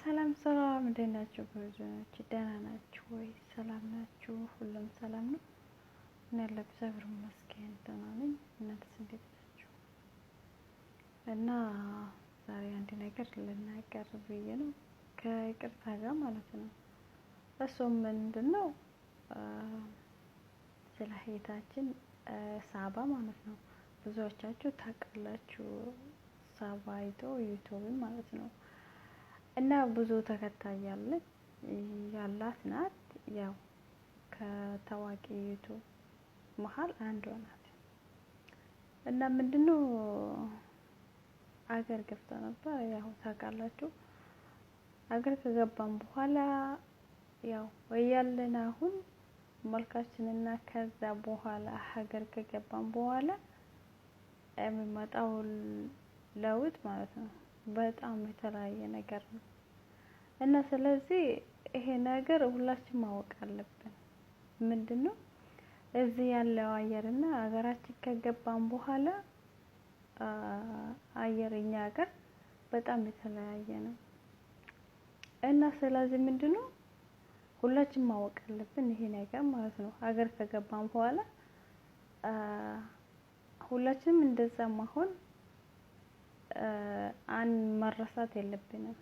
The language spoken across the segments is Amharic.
ሰላም ሰላም፣ እንዴት ናችሁ? ብዙዎች ደህና ናችሁ ወይ? ሰላም ናችሁ? ሁሉም ሰላም ነው? እኔ ያለው እግዚአብሔር ይመስገን ደህና ነኝ። እናንተስ እንዴት ናችሁ? እና ዛሬ አንድ ነገር ልናገር ብዬ ነው ከይቅርታ ጋር ማለት ነው። እሱም ምንድነው ስለ እህታችን ሳባ ማለት ነው። ብዙዎቻችሁ ታውቃላችሁ፣ ሳባ ዩቲዩብ ማለት ነው። እና ብዙ ተከታይ ያላት ናት። ያው ከታዋቂ ዩቲዩብ መሀል አንዷ ናት። እና ምንድነው አገር ገብታ ነበር። ያው ታውቃላችሁ፣ አገር ከገባን በኋላ ያው ወያለን አሁን መልካችንና ከዛ በኋላ ሀገር ከገባን በኋላ የሚመጣው ለውጥ ማለት ነው በጣም የተለያየ ነገር ነው። እና ስለዚህ ይሄ ነገር ሁላችንም ማወቅ አለብን። ምንድነው እዚህ ያለው አየርና ሀገራችን ከገባን በኋላ አየርኛ ሀገር በጣም የተለያየ ነው። እና ስለዚህ ምንድነው ሁላችንም ማወቅ አለብን ይሄ ነገር ማለት ነው። ሀገር ከገባን በኋላ ሁላችንም እንደዛ መሆን መረሳት የለብንም።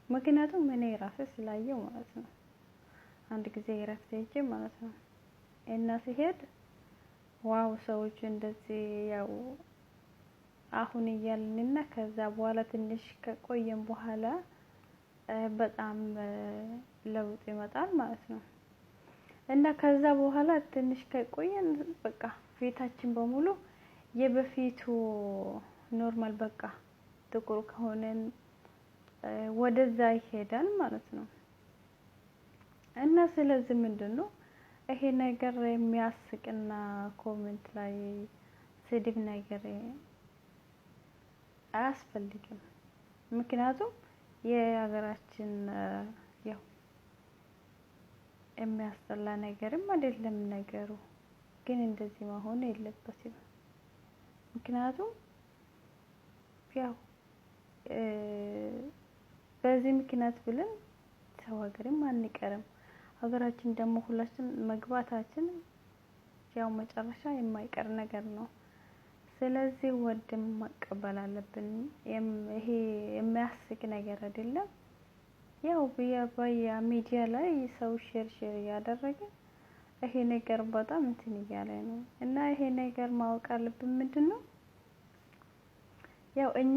ምክንያቱም እኔ ራሴ ስላየው ማለት ነው። አንድ ጊዜ እረፍት ሄጄ ማለት ነው እና ሲሄድ ዋው ሰዎች እንደዚህ ያው አሁን እያልንና ከዛ በኋላ ትንሽ ከቆየን በኋላ በጣም ለውጥ ይመጣል ማለት ነው። እና ከዛ በኋላ ትንሽ ከቆየን በቃ ፊታችን በሙሉ የበፊቱ ኖርማል በቃ ጥቁር ከሆነን ወደዛ ይሄዳል ማለት ነው። እና ስለዚህ ምንድነው ይሄ ነገር የሚያስቅና ኮሜንት ላይ ስድብ ነገር አያስፈልግም። ምክንያቱም የሀገራችን ያው የሚያስጠላ ነገርም አይደለም ነገሩ፣ ግን እንደዚህ መሆን የለበትም። ምክንያቱም ያው በዚህ ምክንያት ብለን ሰው ሀገርም አንቀርም። ሀገራችን ደግሞ ሁላችን መግባታችን ያው መጨረሻ የማይቀር ነገር ነው። ስለዚህ ወድም መቀበል አለብን። ይሄ የሚያስቅ ነገር አይደለም። ያው በሚዲያ ላይ ሰው ሼር ያደረገ ይሄ ነገር በጣም እንትን እያለ ነው። እና ይሄ ነገር ማወቅ አለብን። ምንድነው ያው እኛ